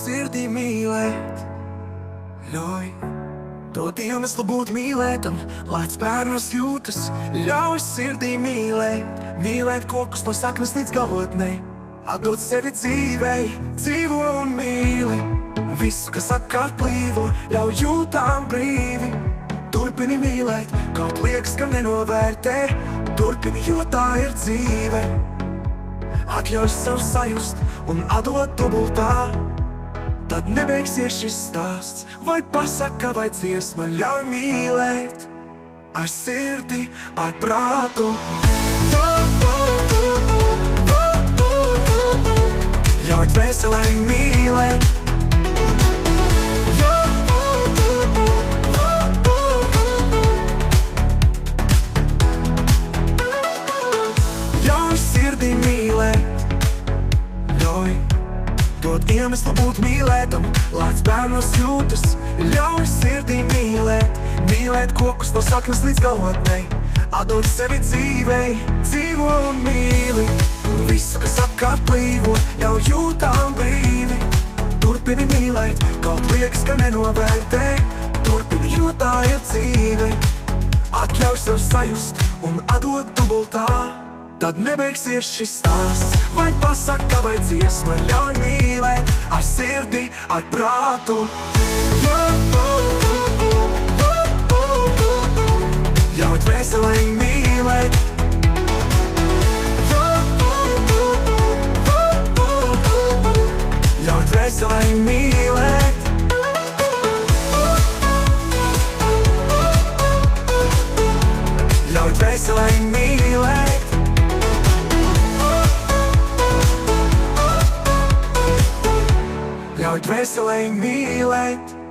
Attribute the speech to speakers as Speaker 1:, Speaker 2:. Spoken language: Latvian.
Speaker 1: sirdī mīlēt. Ļauj to iemeslu būt mīlētam, lai spērnos jūtas. Ļauj sirdī mīlēt, mīlēt kokus no saknes līdz galotnei. Atdot sevi dzīvei, dzīvo un mīli. Visu, kas apkārt plīvo, ļauj jūtām brīvi. Turpini mīlēt, kaut liekas, ka nenovērtē. Turpini, jo tā ir dzīve. Atļauj sev sajust un atdot dubultā. Tad nebeigsies šis stāsts, vai pasaka, vai dziesma. Ļauj mīlēt ar sirdi, ar prātu. Ļauj dvēselē mīlēt. Ļauj sirdī mīlēt. Ļauj dot iemeslu būt mīlētam, lāc bērnos jūtas. Ļauj sirdī mīlēt, mīlēt kokus no saknes līdz galotnei. Atdod sevi dzīvei, dzīvo un mīli. Visu, kas apkārt plīvo, jau jūtām brīvi. Turpini mīlēt, kaut liekas, ka nenovērtē. Turpini, jo tā ir dzīve. Atļauj sev sajust un atdot dubultā. Tad nebeigsies šis stāsts, vai pasaka, vai dziesma. Ļauj mīlēt ar sirdi, ar prātu. Ļauj dvēselē mīlēt. Ļauj dvēselē mīlēt. Ļauj dvēselē mīlēt. Ļauj dvēselē mīlēt.